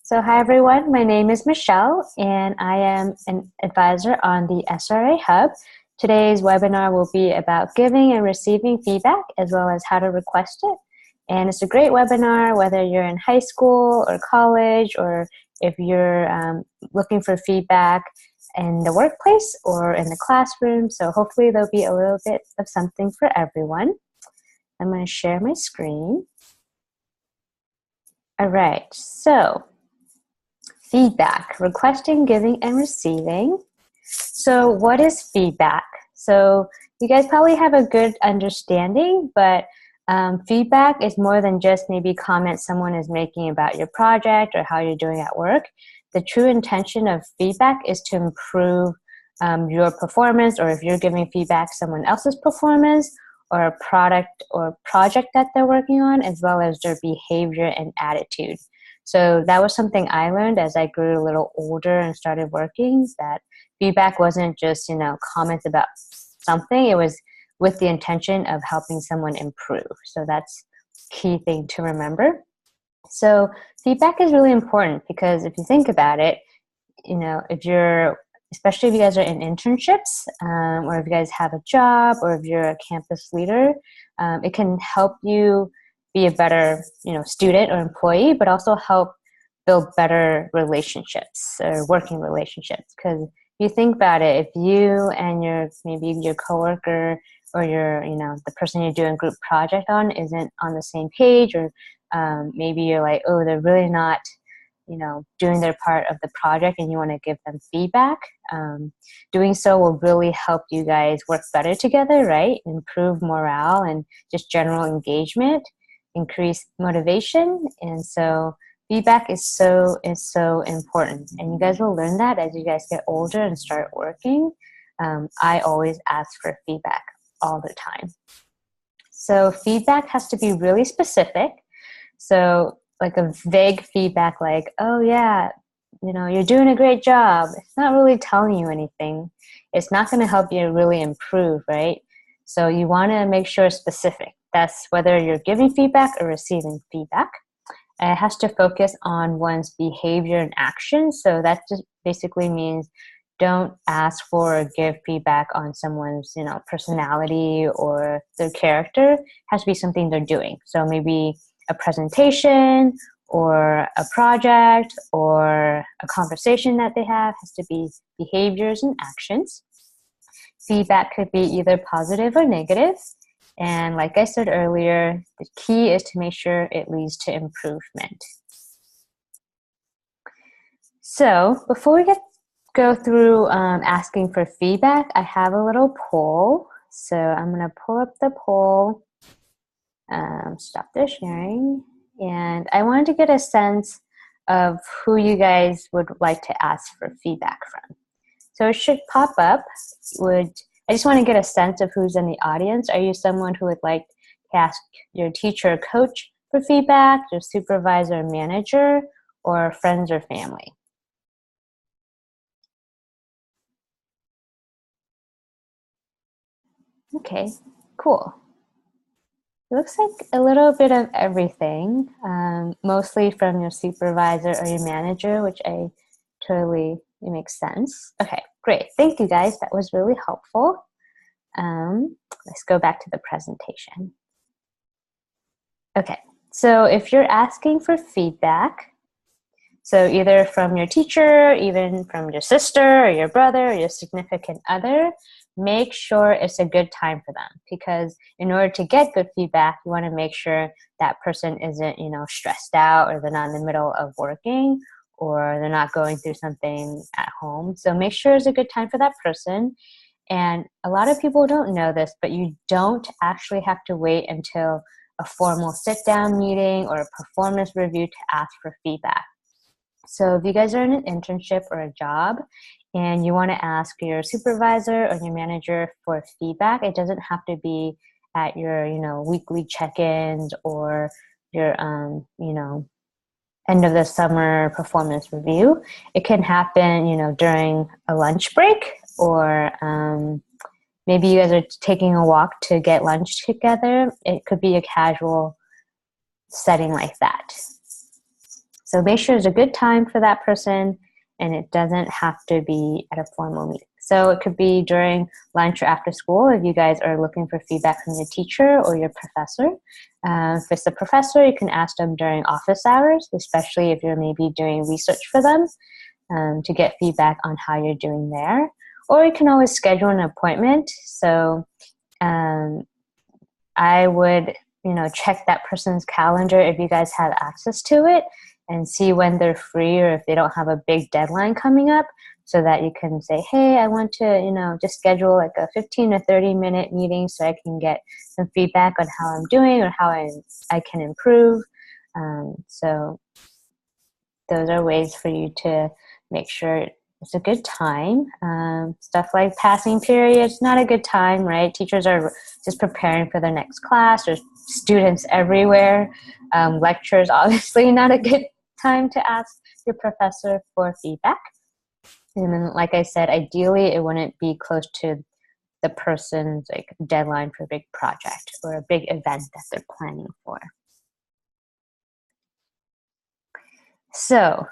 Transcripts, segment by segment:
So hi everyone, my name is Michelle and I am an advisor on the SRA Hub. Today's webinar will be about giving and receiving feedback as well as how to request it. And it's a great webinar whether you're in high school or college or if you're looking for feedback in the workplace or in the classroom. So hopefully there'll be a little bit of something for everyone. I'm going to share my screen. All right, so feedback, requesting, giving, and receiving. So what is feedback? So you guys probably have a good understanding, but feedback is more than just maybe comments someone is making about your project or how you're doing at work. The true intention of feedback is to improve your performance, or if you're giving feedback someone else's performance or a product or project that they're working on, as well as their behavior and attitude. So that was something I learned as I grew a little older and started working, that feedback wasn't just, comments about something. It was with the intention of helping someone improve. So that's a key thing to remember. So feedback is really important because if you think about it, if you're, especially if you guys are in internships or if you guys have a job or if you're a campus leader, it can help you be a better, student or employee, but also help build better relationships or working relationships. Because if you think about it, if you and maybe your coworker or the person you're doing group project on isn't on the same page, or maybe you're like, oh, they're really not, doing their part of the project, and you want to give them feedback, doing so will really help you guys work better together, right? Improve morale and just general engagement, increase motivation. And so feedback is so important, and you guys will learn that as you guys get older and start working. I always ask for feedback all the time. So feedback has to be really specific. So like a vague feedback like, oh yeah, you're doing a great job. It's not really telling you anything. It's not going to help you really improve, right? So you want to make sure it's specific. That's whether you're giving feedback or receiving feedback. And it has to focus on one's behavior and action. So that just basically means don't ask for or give feedback on someone's, personality or their character. It has to be something they're doing. So maybe a presentation or a project or a conversation that they have has to be behaviors and actions. Feedback could be either positive or negative. And like I said earlier, the key is to make sure it leads to improvement. So before we go through asking for feedback, I have a little poll. So I'm going to pull up the poll, stop the sharing. And I wanted to get a sense of who you guys would like to ask for feedback from. So it should pop up. I just want to get a sense of who's in the audience. Are you someone who would like to ask your teacher or coach for feedback, your supervisor or manager, or friends or family? Okay, cool. It looks like a little bit of everything, mostly from your supervisor or your manager, which it makes sense. Okay, great. Thank you guys. That was really helpful. Let's go back to the presentation. Okay, so if you're asking for feedback, so either from your teacher, even from your sister or your brother or your significant other, make sure it's a good time for them, because in order to get good feedback, you want to make sure that person isn't, stressed out, or they're not in the middle of working, or they're not going through something at home. So make sure it's a good time for that person. And a lot of people don't know this, but you don't actually have to wait until a formal sit-down meeting or a performance review to ask for feedback. So if you guys are in an internship or a job and you want to ask your supervisor or your manager for feedback, it doesn't have to be at your, weekly check-ins or your, end of the summer performance review. It can happen, during a lunch break, or maybe you guys are taking a walk to get lunch together. It could be a casual setting like that. So make sure there's a good time for that person, and it doesn't have to be at a formal meeting. So it could be during lunch or after school if you guys are looking for feedback from your teacher or your professor. If it's the professor, you can ask them during office hours, especially if you're maybe doing research for them, to get feedback on how you're doing there. Or you can always schedule an appointment. So I would, check that person's calendar if you guys have access to it, and see when they're free or if they don't have a big deadline coming up, so that you can say, hey, I want to, just schedule like a 15 or 30-minute meeting so I can get some feedback on how I'm doing or how I can improve. So those are ways for you to make sure it's a good time. Stuff like passing periods, not a good time, right? Teachers are just preparing for their next class. There's students everywhere. Lectures, obviously, not a good time to ask your professor for feedback. And then, like I said, ideally, it wouldn't be close to the person's deadline for a big project or a big event that they're planning for. So,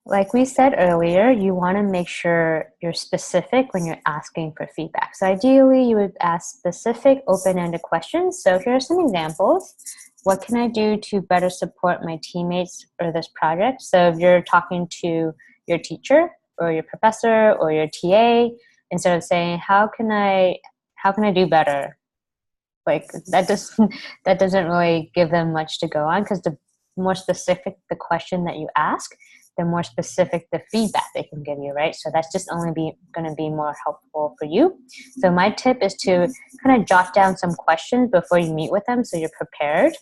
like we said earlier, you want to make sure you're specific when you're asking for feedback. So ideally, you would ask specific, open-ended questions. So here are some examples. What can I do to better support my teammates or this project? So if you're talking to your teacher or your professor or your TA, instead of saying, how can I do better? That doesn't really give them much to go on, because the more specific the question that you ask, the more specific the feedback they can give you, right? So that's just only going to be more helpful for you. So my tip is to kind of jot down some questions before you meet with them so you're prepared.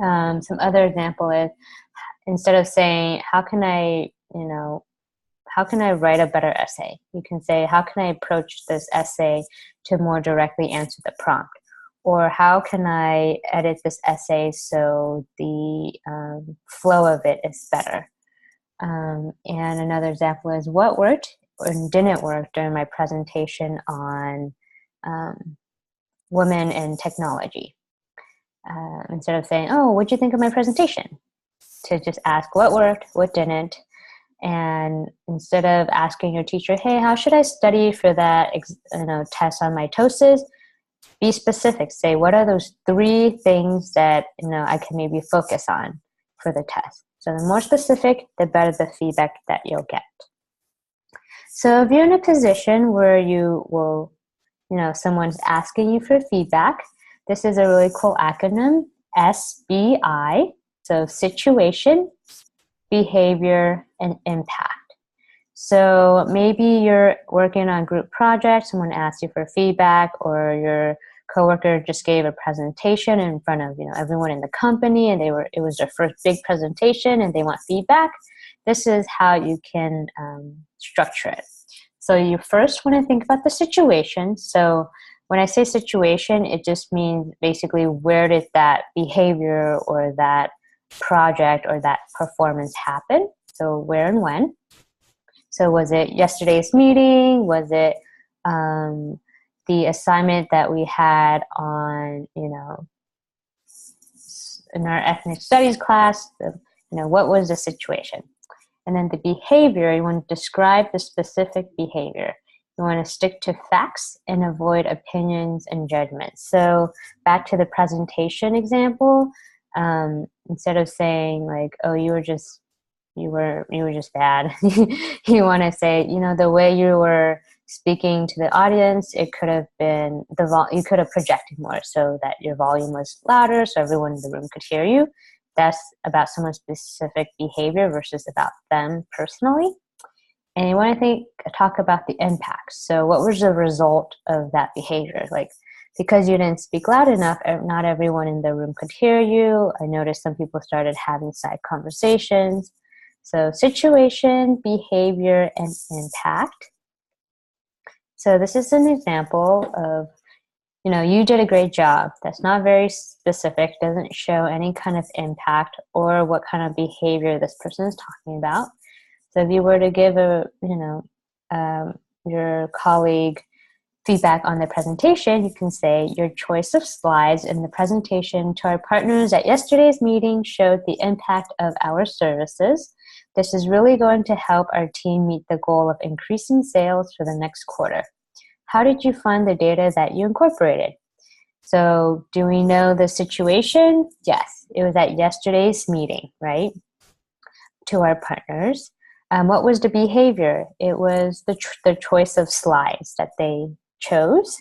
Some other example is, instead of saying, how can I write a better essay? You can say, how can I approach this essay to more directly answer the prompt? Or how can I edit this essay so the flow of it is better? And another example is, what worked and didn't work during my presentation on women in technology? Instead of saying, oh, what'd you think of my presentation? To just ask what worked, what didn't. And instead of asking your teacher, hey, how should I study for that test on mitosis? Be specific. Say, what are those 3 things that I can maybe focus on for the test? So the more specific, the better the feedback that you'll get. So if you're in a position where you will, someone's asking you for feedback, this is a really cool acronym, SBI. So situation, behavior, and impact. So maybe you're working on a group project, someone asked you for feedback, or your coworker just gave a presentation in front of everyone in the company, and it was their first big presentation and they want feedback. This is how you can structure it. So you first want to think about the situation. So when I say situation, it just means basically, where did that behavior or that project or that performance happen? So where and when. So was it yesterday's meeting? Was it the assignment that we had on, in our ethnic studies class? What was the situation? And then the behavior, you want to describe the specific behavior. You want to stick to facts and avoid opinions and judgments. So back to the presentation example, instead of saying like, oh, you were just bad, you want to say, the way you were speaking to the audience, it could have been you could have projected more so that your volume was louder so everyone in the room could hear you. That's about someone's specific behavior versus about them personally. And you want to talk about the impact. So what was the result of that behavior? Like, because you didn't speak loud enough, not everyone in the room could hear you. I noticed some people started having side conversations. So situation, behavior, and impact. So this is an example of, you did a great job. That's not very specific, doesn't show any kind of impact or what kind of behavior this person is talking about. So if you were to give your colleague feedback on the presentation, you can say, your choice of slides in the presentation to our partners at yesterday's meeting showed the impact of our services. This is really going to help our team meet the goal of increasing sales for the next quarter. How did you find the data that you incorporated? So do we know the situation? Yes, it was at yesterday's meeting, right? To our partners. What was the behavior? It was the choice of slides that they chose.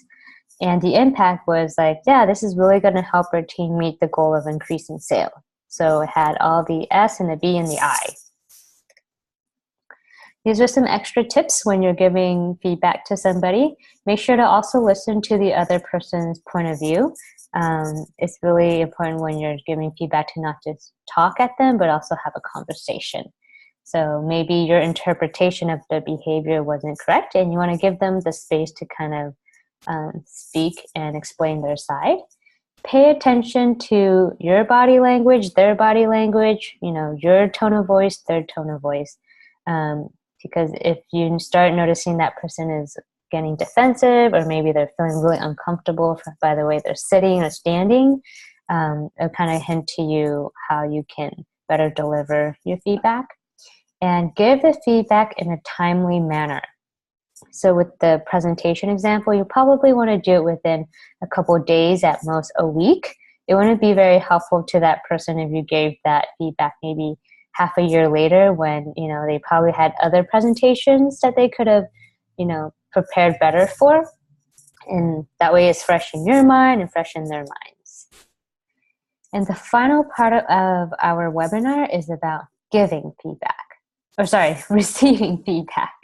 And the impact was like, yeah, this is really going to help our team meet the goal of increasing sales. So it had all the S and the B and the I. These are some extra tips when you're giving feedback to somebody. Make sure to also listen to the other person's point of view. It's really important when you're giving feedback to not just talk at them, but also have a conversation. So maybe your interpretation of the behavior wasn't correct, and you want to give them the space to kind of speak and explain their side. Pay attention to your body language, their body language, your tone of voice, their tone of voice. Because if you start noticing that person is getting defensive, or maybe they're feeling really uncomfortable by the way they're sitting or standing, it'll kind of hint to you how you can better deliver your feedback. And give the feedback in a timely manner. So with the presentation example, you probably want to do it within a couple of days, at most a week. It wouldn't be very helpful to that person if you gave that feedback maybe half a year later, when they probably had other presentations that they could have prepared better for. And that way it's fresh in your mind and fresh in their minds. And the final part of our webinar is about giving feedback. Receiving feedback.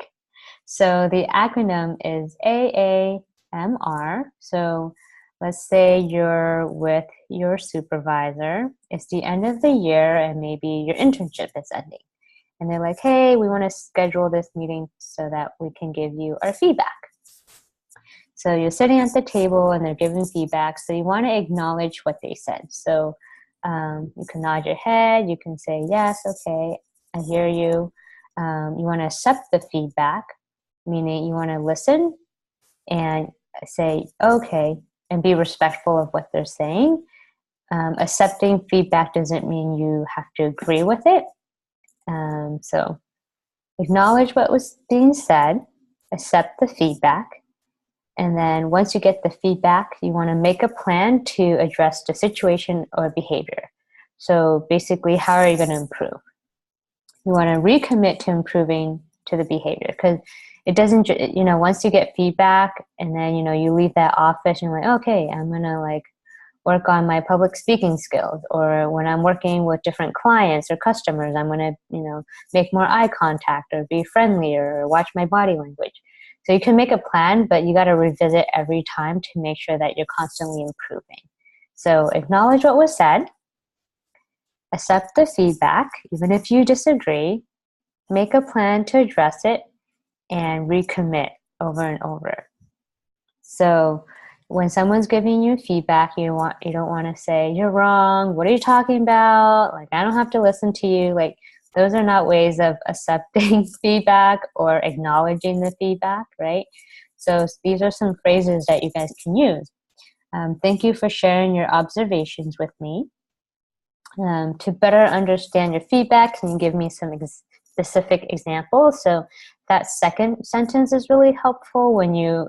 So the acronym is AAMR. So let's say you're with your supervisor. It's the end of the year and maybe your internship is ending. And they're like, hey, we want to schedule this meeting so that we can give you our feedback. So you're sitting at the table and they're giving feedback. So you want to acknowledge what they said. So you can nod your head. You can say, yes, okay, I hear you. You want to accept the feedback, meaning you want to listen and say, okay, and be respectful of what they're saying. Accepting feedback doesn't mean you have to agree with it. So acknowledge what was being said, accept the feedback, and then once you get the feedback, you want to make a plan to address the situation or behavior. So basically, how are you going to improve? You want to recommit to improving to the behavior, because it doesn't, once you get feedback and then, you leave that office and you're like, okay, I'm going to work on my public speaking skills. Or when I'm working with different clients or customers, I'm going to, make more eye contact or be friendlier or watch my body language. So you can make a plan, but you got to revisit every time to make sure that you're constantly improving. So acknowledge what was said, accept the feedback, even if you disagree, make a plan to address it, and recommit over and over. So when someone's giving you feedback, you don't want to say, you're wrong, what are you talking about? I don't have to listen to you. Those are not ways of accepting feedback or acknowledging the feedback, right? So these are some phrases that you guys can use. Thank you for sharing your observations with me. To better understand your feedback, can you give me some specific examples? So that second sentence is really helpful when you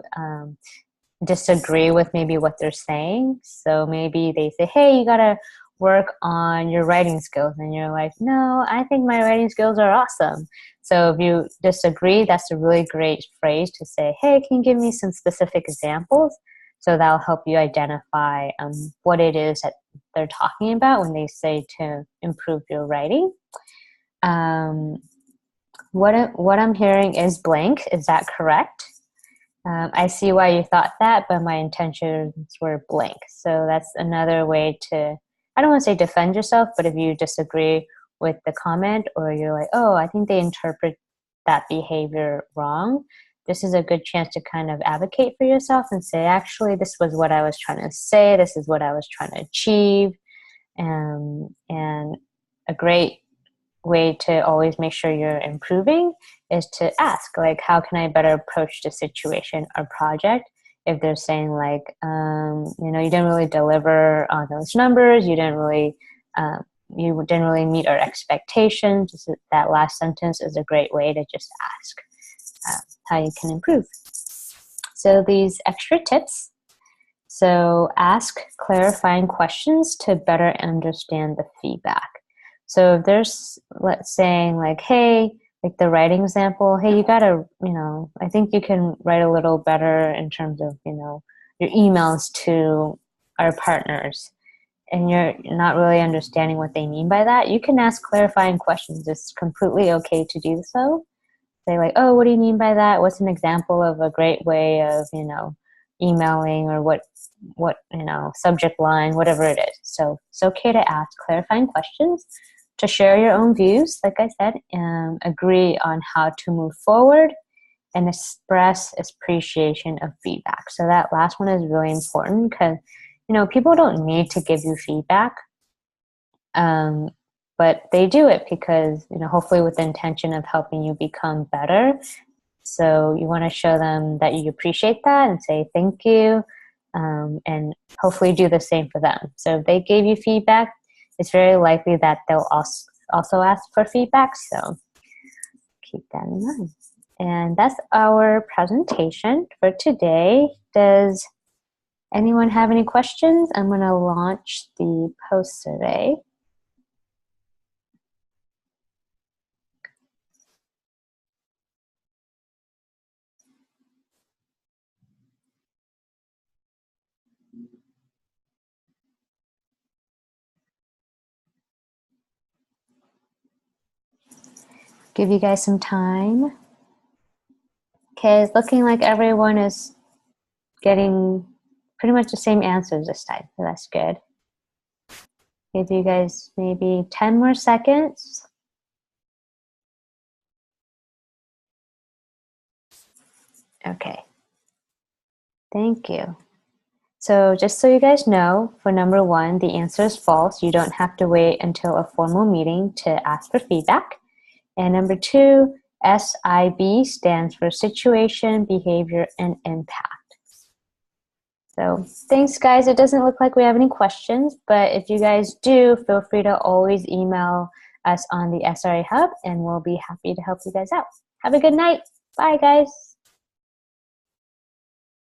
disagree with maybe what they're saying. So maybe they say, hey, you got to work on your writing skills. And you're like, no, I think my writing skills are awesome. So if you disagree, that's a really great phrase to say, hey, can you give me some specific examples? So that'll help you identify what it is that they're talking about when they say to improve your writing. What I'm hearing is blank. Is that correct? I see why you thought that, but my intentions were blank. So that's another way to, I don't want to say defend yourself, but if you disagree with the comment, or you're like, oh, I think they interpret that behavior wrong, this is a good chance to kind of advocate for yourself and say, actually, this was what I was trying to say. This is what I was trying to achieve. And a great way to always make sure you're improving is to ask, how can I better approach the situation or project if they're saying like, you know, you didn't really deliver on those numbers, you didn't really meet our expectations. Just that last sentence is a great way to just ask how you can improve. So these extra tips. So ask clarifying questions to better understand the feedback. So if there's, let's say like, hey, like the writing example, hey, you gotta, you know, I think you can write a little better in terms of, you know, your emails to our partners, and you're not really understanding what they mean by that, you can ask clarifying questions. It's completely okay to do so. Say like, oh, what do you mean by that? What's an example of a great way of, you know, emailing, or what, you know, subject line, whatever it is. So it's okay to ask clarifying questions, to share your own views, like I said, and agree on how to move forward, and express appreciation of feedback. So that last one is really important, because, you know, people don't need to give you feedback, but they do it because, you know, hopefully with the intention of helping you become better. So you want to show them that you appreciate that and say thank you, and hopefully do the same for them. So if they gave you feedback, it's very likely that they'll also ask for feedback. So keep that in mind. And that's our presentation for today. Does anyone have any questions? I'm going to launch the post survey. Give you guys some time. Okay, it's looking like everyone is getting pretty much the same answers this time, so that's good. Give you guys maybe 10 more seconds. Okay, thank you. So just so you guys know, for number one, the answer is false. You don't have to wait until a formal meeting to ask for feedback. And number two, SIB stands for situation, behavior, and impact. So thanks, guys. It doesn't look like we have any questions, but if you guys do, feel free to always email us on the SRA Hub, and we'll be happy to help you guys out. Have a good night. Bye, guys.